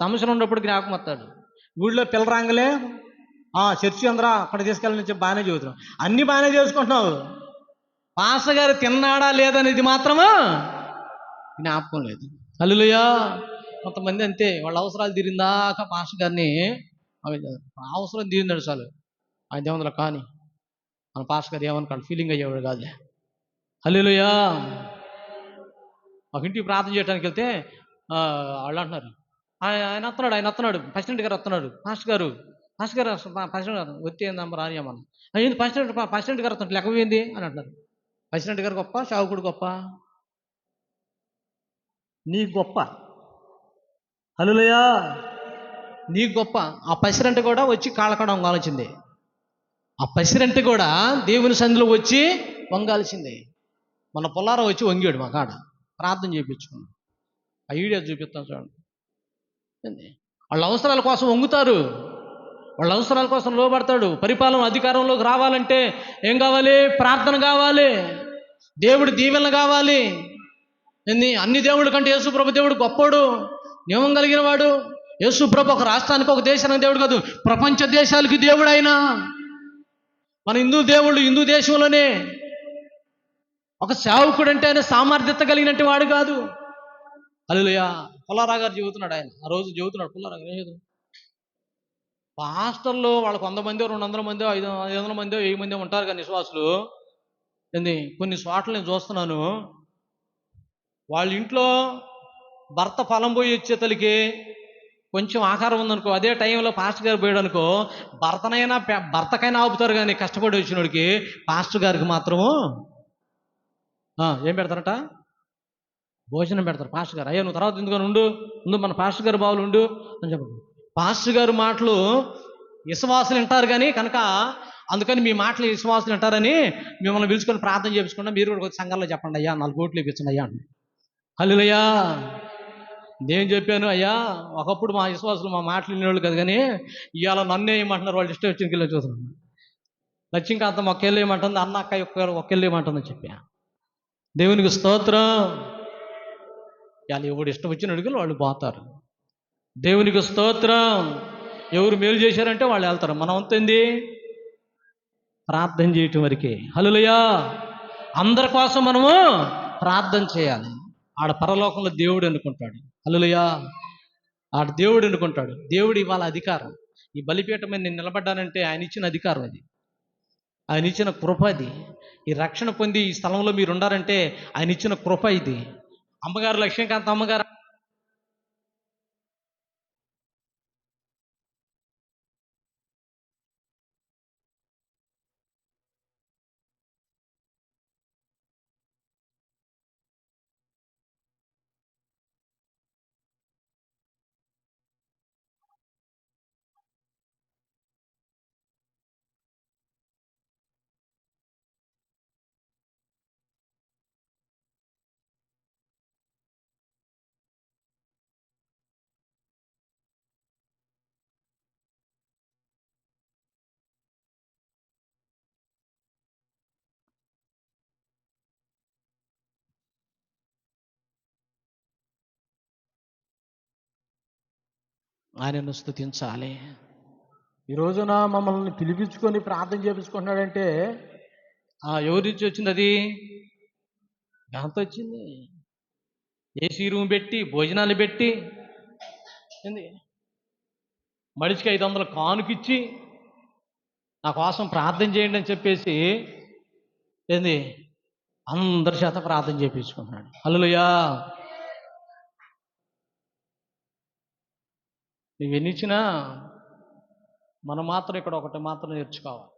సమస్యలు ఉన్నప్పుడు జ్ఞాపకం వస్తాడు. ఊళ్ళో పిల్లరాంగలే చర్చి అందరూ అక్కడ తీసుకెళ్ళని చెప్పి బాగానే చదువుతున్నాం, అన్నీ బాగానే చేసుకుంటున్నావు. పాస్టర్ గారు తిన్నాడా లేదనేది మాత్రము జ్ఞాపకం లేదు. హల్లెలూయా. కొంతమంది అంతే, వాళ్ళ అవసరాలు తీరిందాక పాస్టర్ గారిని అవసరం తీరిందాడు చాలు ఆయన దేవుందులో కానీ మన పాస్టర్ గారు ఏమనుకోడు, ఫీలింగ్ అయ్యేవాడు కాదులే. హల్లెలూయా. ఒక ఇంటికి ప్రార్థన చేయడానికి వెళ్తే వాళ్ళు అంటున్నారు, ఆయన వస్తున్నాడు ప్రెసిడెంట్ గారు వస్తున్నాడు. పాస్టర్ గారు ప్రెసిడెంట్ గారు వచ్చి ఏందమ్మా రానియమ్మా. అయ్యింది ప్రెసిడెంట్ గారు వస్తున్నాడు, లెక్క పోయింది అని అంటున్నారు. ప్రెసిడెంట్ గారు గొప్ప, సేవకుడు గొప్ప? నీ గొప్ప. హల్లెలూయా. నీ గొప్ప. ఆ ప్రెసిడెంట్ కూడా వచ్చి కాళ్ళకడం ఆలోచింది. ఆ ప్రెసిడెంట్ కూడా దేవుని సన్నిధిలో వచ్చి వంగాల్సిందే. మన పుల్లారావు వచ్చి వంగాడు మా కాడ, ప్రార్థన చేయించుకున్నాం. ఆ వీడియో చూపిస్తాను చూడండి. ఏంది? వాళ్ళ అవసరాల కోసం వంగుతారు, వాళ్ళ అవసరాల కోసం లోబడతాడు. పరిపాలన అధికారంలోకి రావాలంటే ఏం కావాలి? ప్రార్థన కావాలి, దేవుడి దీవెనలు కావాలి. ఏంది? అన్ని దేవుడి కంటే యేసుప్రభు దేవుడు గొప్పోడు, నియమం కలిగిన వాడు. యేసుప్రభు ఒక రాష్ట్రానికి, ఒక దేశానికి దేవుడు కాదు, ప్రపంచ దేశాలకి దేవుడు ఆయన. మన హిందూ దేవుళ్ళు హిందూ దేశంలోనే. ఒక సేవకుడు అంటే ఆయన సామర్థ్యత కలిగినట్టు వాడు కాదు. హల్లెలూయా. పుల్లారావు గారు చెబుతున్నాడు, ఆయన ఆ రోజు చెబుతున్నాడు. పుల్లారావు గారు ఏం చెబుతున్నాడు? పాస్టర్లు వాళ్ళకు 100 మందో 200 మందో 500 మందో 1000 మందో ఉంటారు కానీ విశ్వాసులు. ఏంది? కొన్ని చోట్ల నేను చూస్తున్నాను, వాళ్ళ ఇంట్లో భర్త పొలం పోయి వచ్చేతలకి కొంచెం ఆహారం ఉందనుకో, అదే టైంలో పాస్టర్ గారు పోయాడు అనుకో, భర్తకైనా ఆపుతారు కానీ కష్టపడి వచ్చినోడికి, పాస్టర్ గారికి మాత్రము ఏం పెడతారట? భోజనం పెడతారు. పాస్టర్ గారు, అయ్యా నువ్వు తర్వాత ఎందుకని ఉండు, ముందు మన పాస్టర్ గారు బావులు ఉండు అని చెప్పండి. పాస్టర్ గారు మాటలు విశ్వాసులు వింటారు కానీ కనుక, అందుకని మీ మాటలు విశ్వాసులు వింటారని మిమ్మల్ని పిలుచుకొని ప్రార్థన చేయించుకున్నా, మీరు కూడా కొంచెం సంఘంలో చెప్పండి అయ్యా, 4 కోట్లు ఇప్పించండి అయ్యా అండి. హల్లెలూయా. నేను చెప్పాను, అయ్యా ఒకప్పుడు మా విశ్వాసులు మా మాటలు వినేవాళ్ళు కదా, కానీ ఇవాళ నన్ను ఏమంటున్నారు, వాళ్ళు ఇష్టం వచ్చిన కిలో చూస్తున్నాను. లక్ష్మీకాంతం ఒక్కెళ్ళు ఏమంటుంది, అన్న అక్క ఒక్కెళ్ళు ఏమంటుందని చెప్పా. దేవునికి స్తోత్రం. ఇవాళ ఎవడు ఇష్టం వచ్చిన అడుగులు వాళ్ళు పోతారు. దేవునికి స్తోత్రం. ఎవరు మేలు చేశారంటే వాళ్ళు వెళ్తారు. మనం అంతేంది? ప్రార్థన చేయటం వరకే. హల్లెలూయా. అందరి కోసం మనము ప్రార్థన చేయాలి. ఆడ పరలోకంలో దేవుడు అనుకుంటాడు. హల్లెలూయా. ఆడ దేవుడు అనుకుంటాడు. దేవుడు ఇవాళ అధికారం, ఈ బలిపీఠం మీద నేను నిలబడ్డానంటే ఆయన ఇచ్చిన అధికారం అది, ఆయన ఇచ్చిన కృప అది. ఈ రక్షణ పొంది ఈ స్థలంలో మీరు ఉండారంటే ఆయన ఇచ్చిన కృప ఇది. అమ్మగారు లక్ష్మీకాంత్ అమ్మగారు ఆయనను స్తుతించాలి. ఈ రోజున మమ్మల్ని పిలిపించుకొని ప్రార్థన చేపించుకుంటున్నాడంటే ఎవరి నుంచి వచ్చింది అది? ఎంత వచ్చింది? ఏసీ రూమ్ పెట్టి, భోజనాలు పెట్టి, ఏంది, మడిచికి 500 కానుకిచ్చి నా కోసం ప్రార్థన చేయండి అని చెప్పేసి, ఏంది, అందరి చేత ప్రార్థన చేయించుకుంటున్నాడు. హల్లెలూయా. నువ్వు ఎన్ని ఇచ్చినా మనం మాత్రం ఇక్కడ ఒకటి మాత్రం నేర్చుకోవాలి.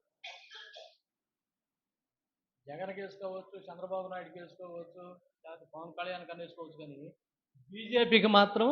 జగన్కి వేసుకోవచ్చు, చంద్రబాబు నాయుడుకి వేసుకోవచ్చు, లేకపోతే పవన్ కళ్యాణ్ కన్నా వేసుకోవచ్చు, కానీ బీజేపీకి మాత్రం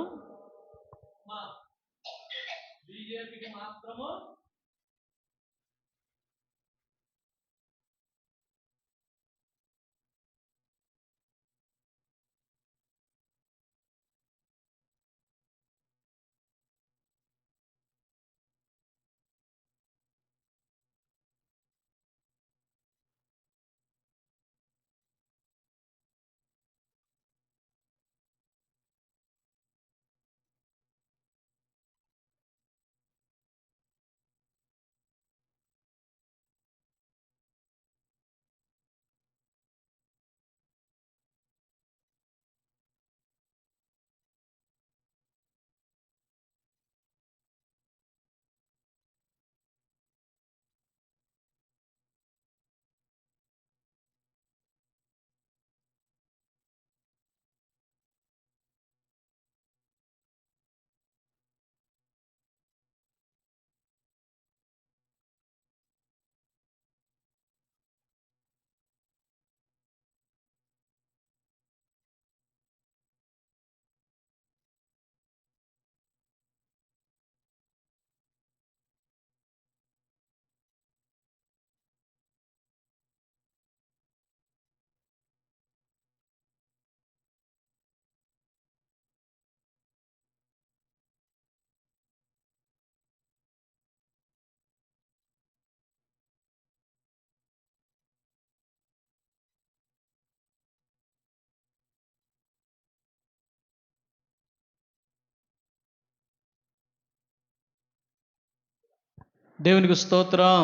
దేవునికి స్తోత్రం.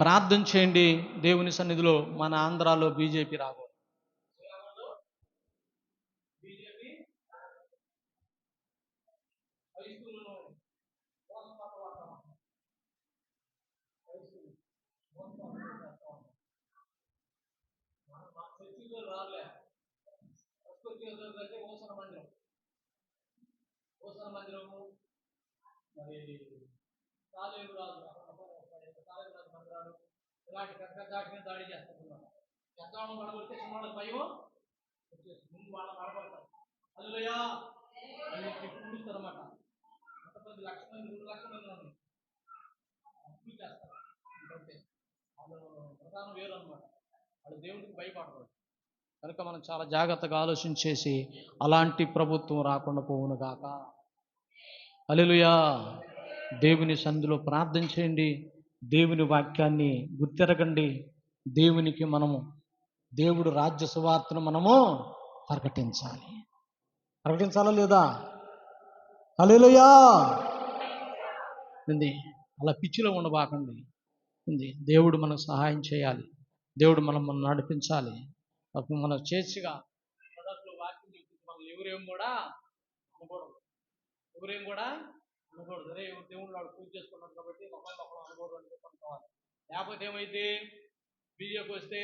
ప్రార్థన చేయండి. దేవుని సన్నిధిలో మన ఆంధ్రాలో బీజేపీ రాబోతుంది. మరి కాలేరు రాజు మందిరాలు ఇలాంటి పెద్ద దాటి మీద దాడి చేస్తున్నారు. పెద్దవాళ్ళని పడగొడితే చిన్నవాళ్ళకి భయం వచ్చేసి ముందు వాళ్ళని పడగొడతారు. హల్లెలూయా అని కూడిస్తారు అన్నమాట. 10 లక్షల మంది 2 లక్షల మంది ఉంది అప్పులు చేస్తారు. ఎందుకంటే వాళ్ళు ప్రధానం వేరు అనమాట. వాళ్ళు దేవుడికి భయపడతారు. కనుక మనం చాలా జాగ్రత్తగా ఆలోచించేసి అలాంటి ప్రభుత్వం రాకుండా పోవును గాక. హల్లెలూయా. దేవుని సన్నిధిలో ప్రార్థన చేయండి. దేవుని వాక్యాన్ని గుర్తెరగండి. దేవునికి మనము దేవుడు రాజ్య సువార్తను మనము ప్రకటించాలా లేదా? హల్లెలూయా. ఉంది అలా పిచ్చిలో ఉండబాకండి. ఉంది దేవుడు మనకు సహాయం చేయాలి. దేవుడు మనం నడిపించాలి. అప్పుడు మనం చేసిగా వాక్యం చెప్తుంది. మనం ఎవరేం కూడా అనకూడదు. అరే దేవుడు వాడు పూజ చేసుకున్నాడు కాబట్టి ఒకళ్ళు అనుకోవడం అని చెప్పుకోవాలి. లేకపోతే ఏమైతే బీజేపీ వస్తే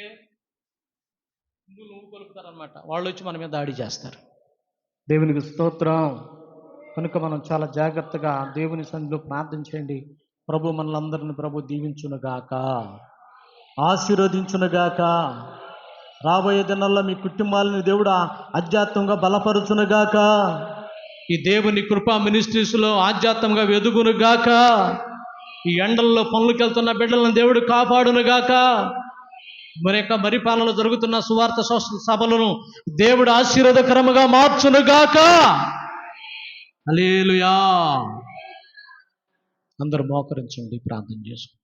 నువ్వు కొలుపుతారనమాట. వాళ్ళు వచ్చి మన మీద దాడి చేస్తారు. దేవునికి స్తోత్రం. కనుక మనం చాలా జాగ్రత్తగా దేవుని సన్నిధిలో ప్రార్థన చేయండి. ప్రభు మనలందరిని ప్రభు దీవించునుగాక, ఆశీర్వదించునుగాక. రాబోయే దినాల్లో మీ కుటుంబాలను దేవుడు ఆధ్యాత్మికంగా బలపరుచునుగాక. ఈ దేవుని కృపా మినిస్ట్రీస్లో ఆధ్యాత్మంగా వెదుగునుగాక. ఈ ఎండల్లో పనులకు వెళ్తున్న బిడ్డలను దేవుడు కాపాడునుగాక. మరి పాలనలో జరుగుతున్న సువార్త సభలను దేవుడు ఆశీర్వాదకరముగా మార్చునుగాక. హల్లెలూయా. అందరూ మోకరించండి, ప్రార్థన చేసుకోండి.